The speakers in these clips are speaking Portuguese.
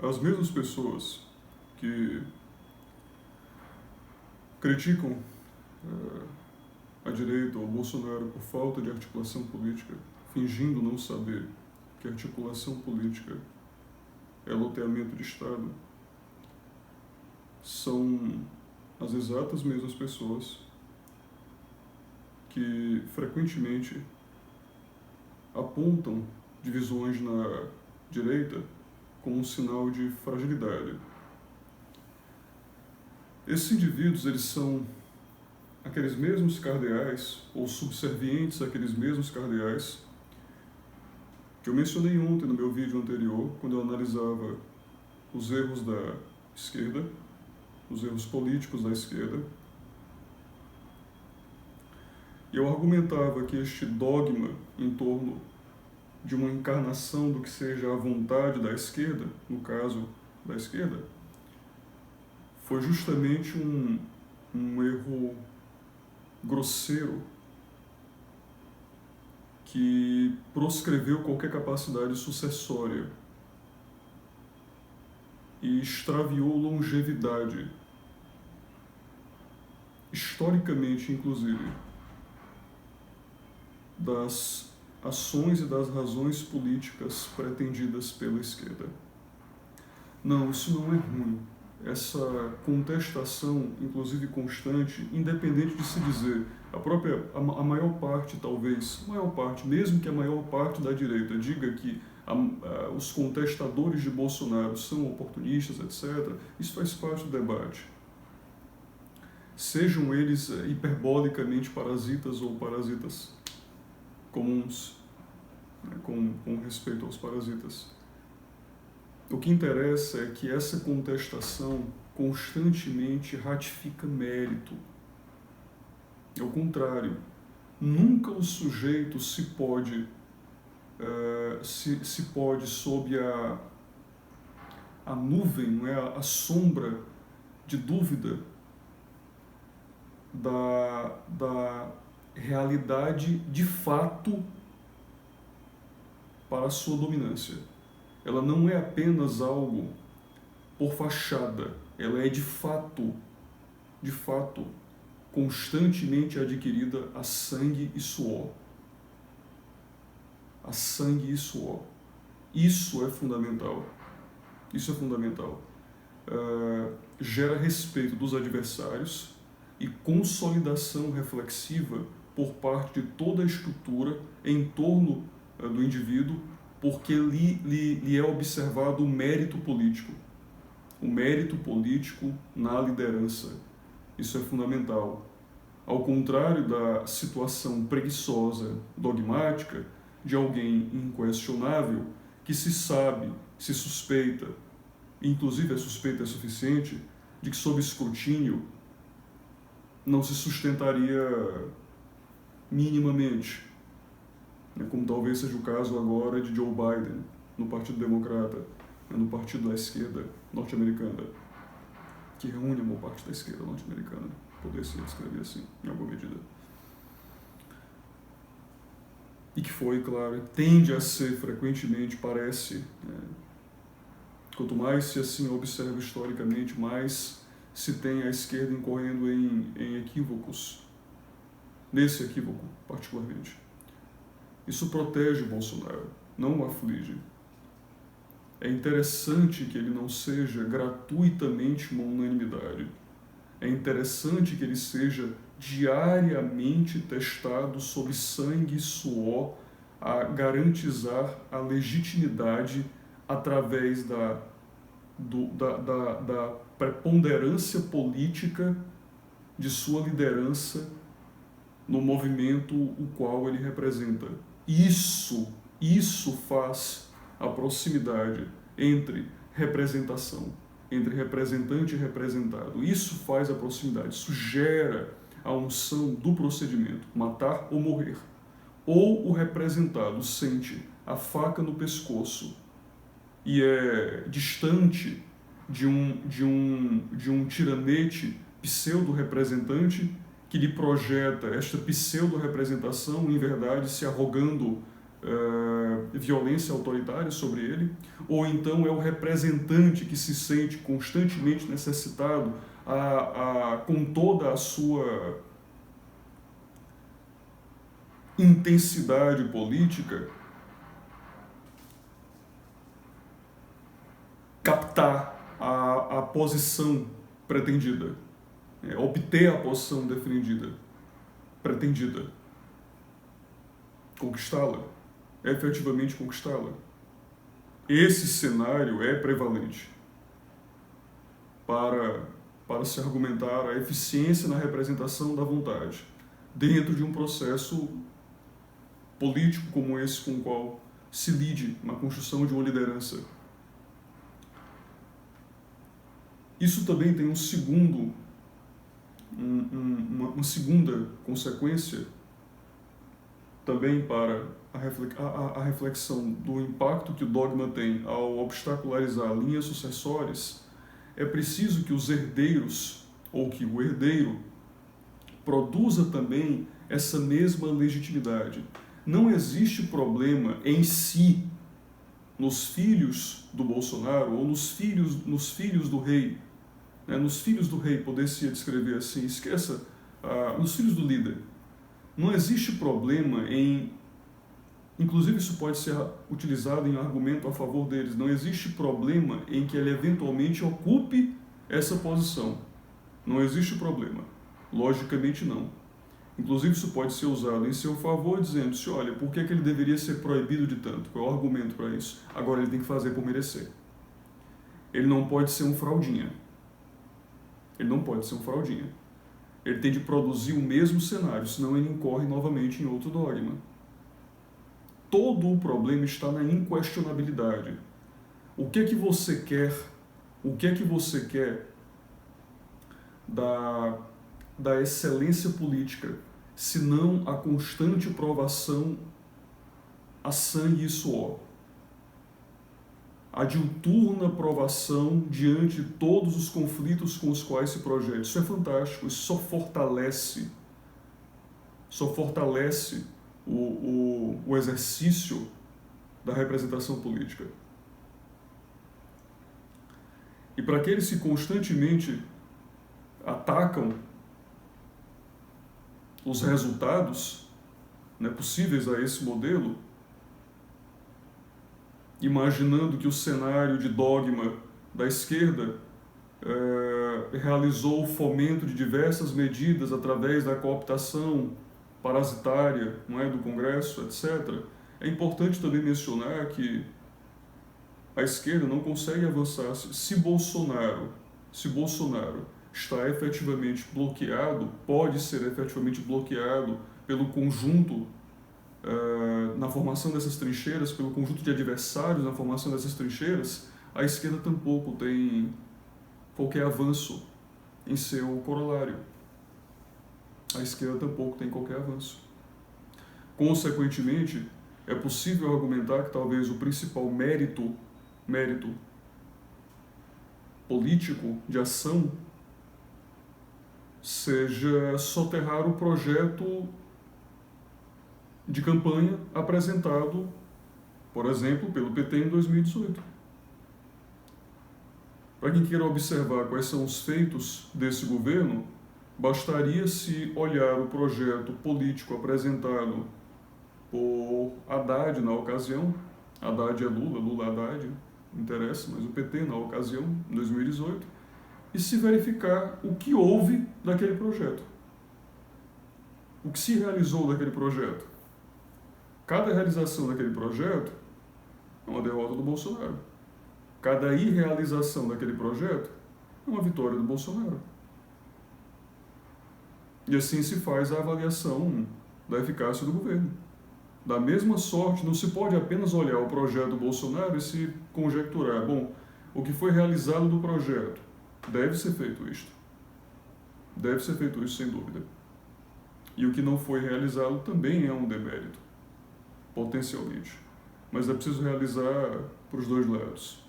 As mesmas pessoas que criticam a direita ou o Bolsonaro por falta de articulação política, fingindo não saber que articulação política é loteamento de Estado, são as exatas mesmas pessoas que frequentemente apontam divisões na direita como um sinal de fragilidade. Esses indivíduos, eles são aqueles mesmos cardeais, ou subservientes àqueles mesmos cardeais, que eu mencionei ontem no meu vídeo anterior, quando eu analisava os erros da esquerda, os erros políticos da esquerda. E eu argumentava que este dogma em torno de uma encarnação do que seja a vontade da esquerda, no caso da esquerda, foi justamente um erro grosseiro que proscreveu qualquer capacidade sucessória e extraviou longevidade, historicamente inclusive, das ações e das razões políticas pretendidas pela esquerda. Não, isso não é ruim. Essa contestação, inclusive constante, independente de se dizer, a maior parte, talvez, mesmo que a maior parte da direita diga que os contestadores de Bolsonaro são oportunistas, etc., isso faz parte do debate. Sejam eles hiperbolicamente parasitas ou parasitas comuns, né, com respeito aos parasitas. O que interessa é que essa contestação constantemente ratifica mérito. Ao contrário, nunca o sujeito se pode sob a nuvem, não é, a sombra de dúvida da realidade de fato para a sua dominância. Ela não é apenas algo por fachada, ela é de fato, constantemente adquirida a sangue e suor. A sangue e suor. Isso é fundamental. Isso é fundamental. Gera respeito dos adversários e consolidação reflexiva por parte de toda a estrutura em torno do indivíduo, porque lhe é observado o mérito político na liderança. Isso é fundamental. Ao contrário da situação preguiçosa, dogmática, de alguém inquestionável, que se sabe, se suspeita, inclusive a suspeita é suficiente, de que sob escrutínio não se sustentaria minimamente, como talvez seja o caso agora de Joe Biden, no Partido Democrata, no partido da esquerda norte-americana, que reúne a maior parte da esquerda norte-americana, poder-se descrever assim, em alguma medida. E que foi, claro, tende a ser frequentemente, parece, quanto mais se assim observa historicamente, mais se tem a esquerda incorrendo em equívocos, nesse equívoco particularmente. Isso protege o Bolsonaro, não o aflige. É interessante que ele não seja gratuitamente uma unanimidade. É interessante que ele seja diariamente testado sob sangue e suor a garantizar a legitimidade através da preponderância política de sua liderança no movimento o qual ele representa. Isso faz a proximidade entre representação, entre representante e representado. Isso faz a proximidade, isso gera a unção do procedimento, matar ou morrer. Ou o representado sente a faca no pescoço e é distante de um tiranete pseudo-representante que lhe projeta esta pseudo-representação, em verdade, se arrogando violência autoritária sobre ele, ou então é o representante que se sente constantemente necessitado com toda a sua intensidade política, captar a posição pretendida, obter a posição pretendida, conquistá-la, efetivamente conquistá-la. Esse cenário é prevalente para se argumentar a eficiência na representação da vontade dentro de um processo político como esse com o qual se lide na construção de uma liderança. Isso também tem uma segunda consequência também para a reflexão do impacto que o dogma tem ao obstacularizar linhas sucessórias. É preciso que os herdeiros, ou que o herdeiro, produza também essa mesma legitimidade. Não existe problema em si nos filhos do Bolsonaro ou nos filhos do rei. Nos filhos do rei, poder-se descrever assim, esqueça, nos filhos do líder. Não existe problema em, inclusive isso pode ser utilizado em argumento a favor deles, não existe problema em que ele eventualmente ocupe essa posição. Não existe problema. Logicamente não. Inclusive isso pode ser usado em seu favor, dizendo-se, olha, por que ele deveria ser proibido de tanto? Qual é o argumento para isso? Agora ele tem que fazer por merecer. Ele não pode ser um fraudinha. Ele não pode ser um fraudinha. Ele tem de produzir o mesmo cenário, senão ele incorre novamente em outro dogma. Todo o problema está na inquestionabilidade. O que é que você quer? O que é que você quer da excelência política, se não a constante provação a sangue e suor? A diuturna provação diante de todos os conflitos com os quais se projeta. Isso é fantástico, isso só fortalece o exercício da representação política. E para aqueles que constantemente atacam os resultados, possíveis a esse modelo, imaginando que o cenário de dogma da esquerda realizou o fomento de diversas medidas através da cooptação parasitária, do Congresso, etc. É importante também mencionar que a esquerda não consegue avançar. Se Bolsonaro está efetivamente bloqueado, pode ser efetivamente bloqueado pelo conjunto na formação dessas trincheiras, pelo conjunto de adversários na formação dessas trincheiras, a esquerda tampouco tem qualquer avanço em seu corolário. A esquerda tampouco tem qualquer avanço. Consequentemente, é possível argumentar que talvez o principal mérito político de ação seja soterrar o projeto de campanha apresentado, por exemplo, pelo PT em 2018. Para quem queira observar quais são os feitos desse governo, bastaria se olhar o projeto político apresentado por Haddad na ocasião. Haddad é Lula, Lula é Haddad, não interessa, mas o PT na ocasião, em 2018, e se verificar o que houve daquele projeto. O que se realizou daquele projeto. Cada realização daquele projeto é uma derrota do Bolsonaro. Cada irrealização daquele projeto é uma vitória do Bolsonaro. E assim se faz a avaliação da eficácia do governo. Da mesma sorte, não se pode apenas olhar o projeto do Bolsonaro e se conjecturar, bom, o que foi realizado do projeto, deve ser feito isto. Deve ser feito isso, sem dúvida. E o que não foi realizado também é um demérito, potencialmente. Mas é preciso realizar para os dois lados.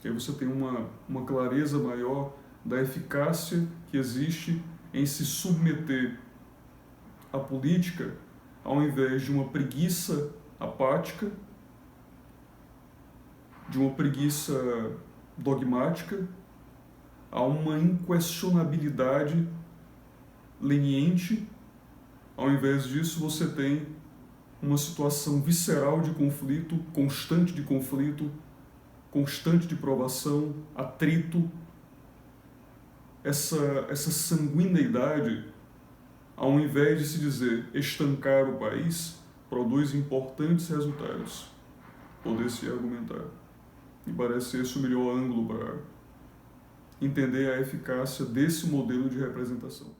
E aí você tem uma clareza maior da eficácia que existe em se submeter a política ao invés de uma preguiça apática, de uma preguiça dogmática, há uma inquestionabilidade leniente. Ao invés disso, você tem uma situação visceral de conflito, constante de provação, atrito. Essa sanguineidade, ao invés de se dizer estancar o país, produz importantes resultados. Poder-se argumentar. E parece esse o melhor ângulo para entender a eficácia desse modelo de representação.